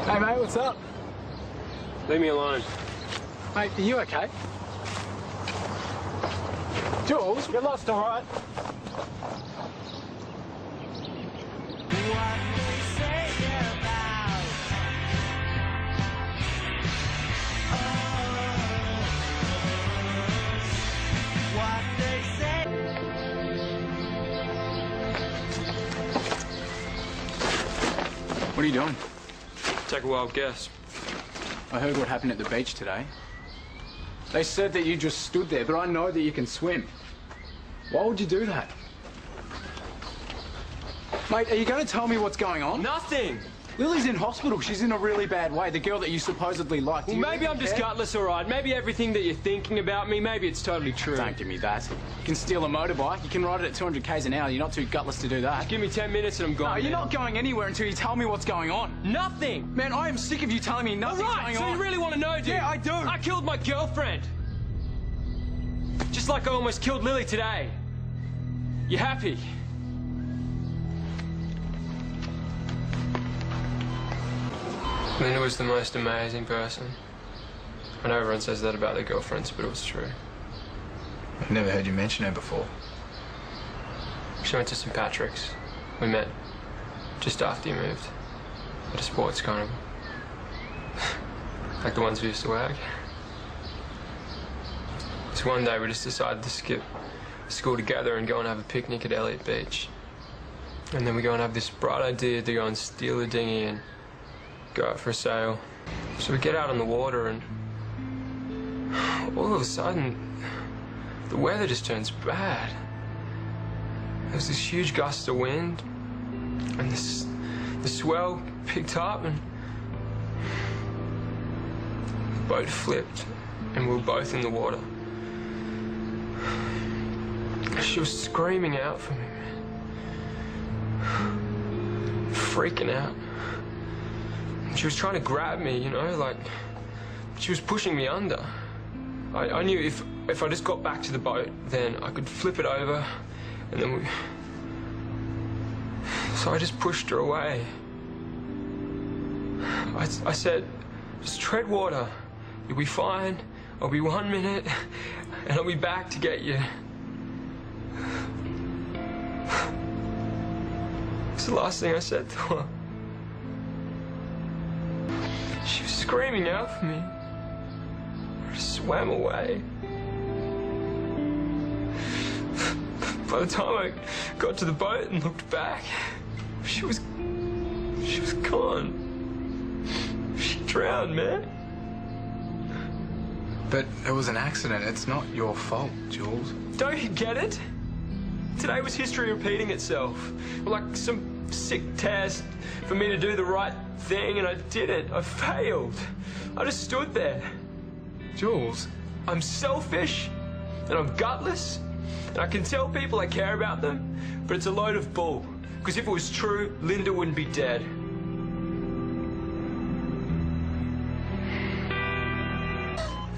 Hey mate, what's up? Leave me alone. Mate, are you okay? Jules, you're lost, all right? What are you doing? Take a wild guess. I heard what happened at the beach today. They said that you just stood there, but I know that you can swim. Why would you do that? Mate, are you going to tell me what's going on? Nothing! Lily's in hospital. She's in a really bad way. The girl that you supposedly liked. Well, maybe I'm just gutless, all right. Maybe everything that you're thinking about me, maybe it's totally true. Don't give me that. You can steal a motorbike. You can ride it at 200 k's an hour. You're not too gutless to do that. Just give me 10 minutes and I'm gone. No, you're not going anywhere until you tell me what's going on. Nothing! Man, I am sick of you telling me nothing's going on. So you really want to know, do you? Yeah, I do. I killed my girlfriend. Just like I almost killed Lily today. You happy? Linda was the most amazing person. I know everyone says that about their girlfriends, but it was true. I've never heard you mention her before. She went to St. Patrick's. We met just after you moved. At a sports carnival. Like the ones we used to wag. So one day we just decided to skip school together and go and have a picnic at Elliott Beach. And then we go and have this bright idea to go and steal a dinghy and go out for a sail. So we get out on the water and all of a sudden the weather just turns bad. There's this huge gust of wind and the swell picked up and the boat flipped and we were both in the water. She was screaming out for me, man. Freaking out. She was trying to grab me, you know, like she was pushing me under. I knew if I just got back to the boat, then I could flip it over, and then So I just pushed her away. I said, just tread water. You'll be fine. I'll be 1 minute, and I'll be back to get you. It's the last thing I said to her. She was screaming out for me. I just swam away. By the time I got to the boat and looked back, she was gone. She drowned, man. But it was an accident. It's not your fault, Jules. Don't you get it? Today was history repeating itself. Like some sick test for me to do the right thing, and I didn't. I failed. I just stood there. Jules. I'm selfish, and I'm gutless, and I can tell people I care about them, but it's a load of bull. Because if it was true, Linda wouldn't be dead.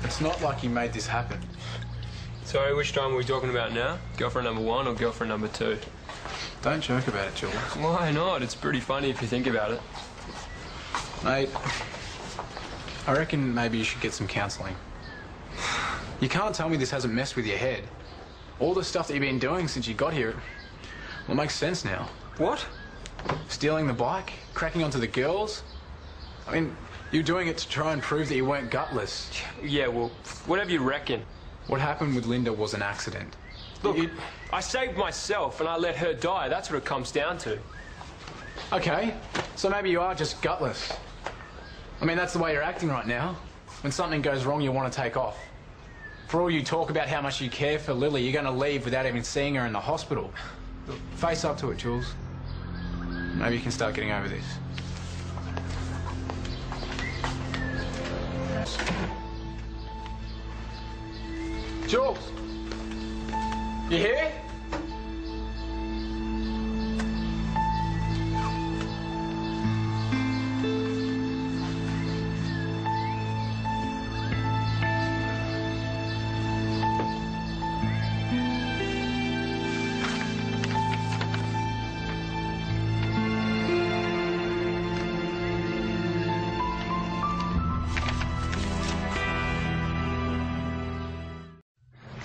It's not like you made this happen. Sorry, which time are we talking about now? Girlfriend number 1 or girlfriend number 2? Don't joke about it, Jules. Why not? It's pretty funny if you think about it. Mate, I reckon maybe you should get some counselling. You can't tell me this hasn't messed with your head. All the stuff that you've been doing since you got here, well, it makes sense now. What? Stealing the bike, cracking onto the girls. I mean, you're doing it to try and prove that you weren't gutless. Yeah, well, whatever you reckon. What happened with Linda was an accident. Look, I saved myself and I let her die. That's what it comes down to. Okay, so maybe you are just gutless. I mean, that's the way you're acting right now. When something goes wrong, you want to take off. For all you talk about how much you care for Lily, you're going to leave without even seeing her in the hospital. Look, face up to it, Jules. Maybe you can start getting over this. Jules! You here?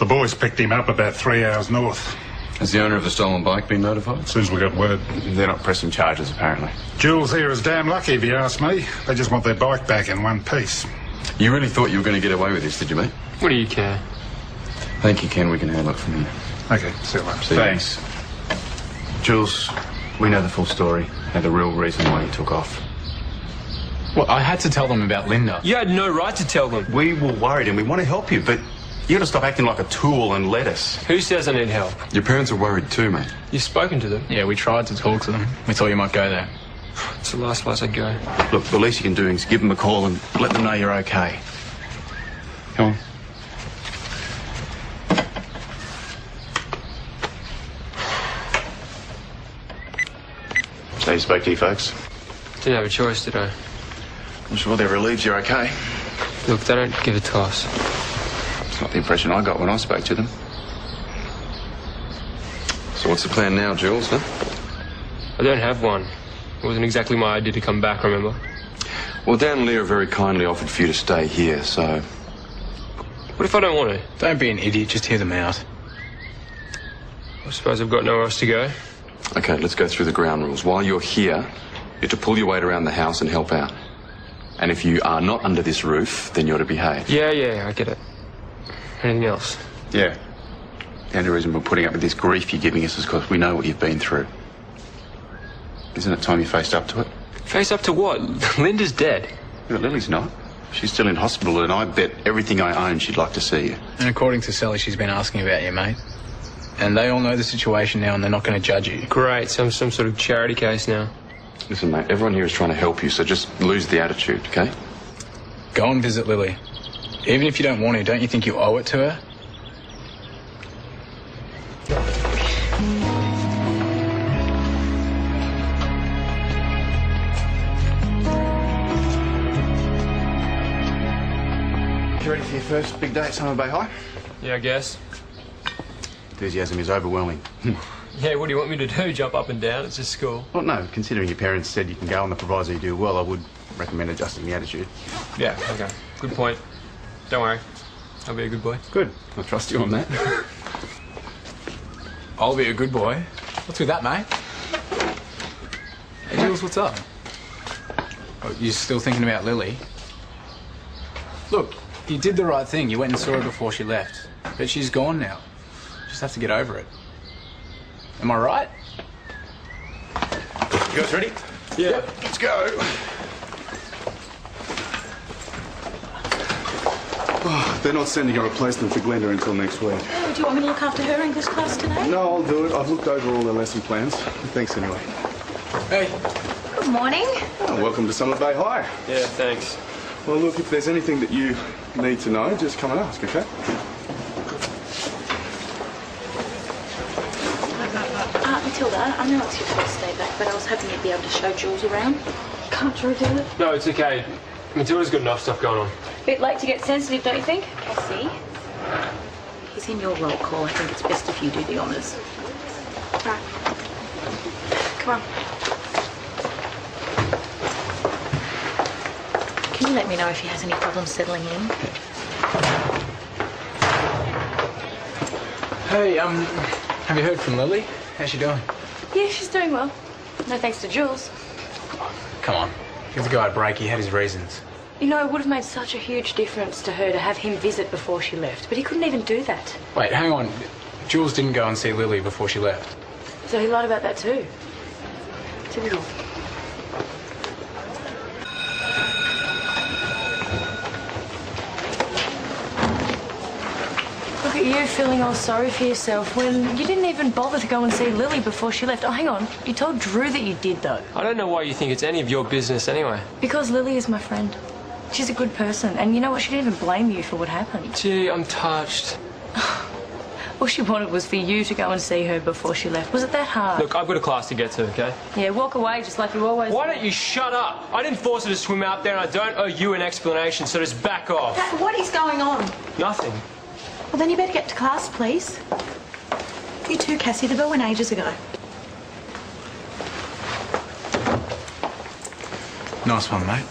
The boys picked him up about 3 hours north. Has the owner of the stolen bike been notified? As soon as we got word. They're not pressing charges, apparently. Jules here is damn lucky, if you ask me. They just want their bike back in one piece. You really thought you were going to get away with this, did you, mate? What do you care? Thank you, Ken. We can handle it from here. Okay, see you later. Thanks. Jules, we know the full story. And the real reason why you took off. Well, I had to tell them about Linda. You had no right to tell them. We were worried and we want to help you, but you got to stop acting like a tool and let us. Who says I need help? Your parents are worried too, mate. You've spoken to them. Yeah, we tried to talk to them. We thought you might go there. It's the last place I'd go. Look, the least you can do is give them a call and let them know you're okay. Come on. So you spoke to your folks? Didn't have a choice, did I? I'm sure they're relieved you're okay. Look, they don't give a toss. It's not the impression I got when I spoke to them. So what's the plan now, Jules, huh? I don't have one. It wasn't exactly my idea to come back, remember? Well, Dan and Leah very kindly offered for you to stay here, so... What if I don't want to? Don't be an idiot, just hear them out. I suppose I've got nowhere else to go. Okay, let's go through the ground rules. While you're here, you have to pull your weight around the house and help out. And if you are not under this roof, then you're to behave. Yeah, I get it. Anything else? Yeah. The only reason we're putting up with this grief you're giving us is because we know what you've been through. Isn't it time you faced up to it? Face up to what? Linda's dead. Yeah, Lily's not. She's still in hospital, and I bet everything I own she'd like to see you. And according to Sally, she's been asking about you, mate. And they all know the situation now, and they're not going to judge you. Great, so I'm some sort of charity case now. Listen, mate, everyone here is trying to help you, so just lose the attitude, okay? Go and visit Lily. Even if you don't want to, don't you think you owe it to her? You ready for your first big day at Summer Bay High? Yeah, I guess. Enthusiasm is overwhelming. Yeah, what do you want me to do? Jump up and down? It's just school. Well, no, considering your parents said you can go on the proviso you do well, I would recommend adjusting the attitude. Yeah, okay. Good point. Don't worry. I'll be a good boy. Good. I trust you on that. I'll be a good boy. What's with that, mate? Hey, Jules, what's up? Oh, you still thinking about Lily? Look, you did the right thing. You went and saw her before she left. But she's gone now. You just have to get over it. Am I right? You guys ready? Yeah. Let's go. Oh, they're not sending a replacement for Glenda until next week. Oh, do you want me to look after her English class today? No, I'll do it. I've looked over all their lesson plans. Thanks anyway. Hey. Good morning. Oh, welcome to Summer Bay High. Yeah, thanks. Well, look, if there's anything that you need to know, just come and ask, okay? Matilda, I know it's your first day back, but I was hoping you'd be able to show Jules around. Can't you do it? No, it's okay. Matilda's got enough stuff going on. Bit late to get sensitive, don't you think? Cassie, he's in your roll call. I think it's best if you do the honours. Right. Come on. Can you let me know if he has any problems settling in? Hey, have you heard from Lily? How's she doing? Yeah, she's doing well. No thanks to Jules. Come on. Give the guy a break. He had his reasons. You know, it would have made such a huge difference to her to have him visit before she left, but he couldn't even do that. Wait, hang on. Jules didn't go and see Lily before she left. So he lied about that too. Typical. Look at you feeling all sorry for yourself when you didn't even bother to go and see Lily before she left. Oh, hang on. You told Drew that you did, though. I don't know why you think it's any of your business anyway. Because Lily is my friend. She's a good person. And you know what? She didn't even blame you for what happened. Gee, I'm touched. All she wanted was for you to go and see her before she left. Was it that hard? Look, I've got a class to get to, okay? Yeah, walk away just like you always Why do. don't you shut up? I didn't force her to swim out there and I don't owe you an explanation, so just back off. Dad, what is going on? Nothing. Well, then you better get to class, please. You too, Cassie. The bell went ages ago. Nice one, mate.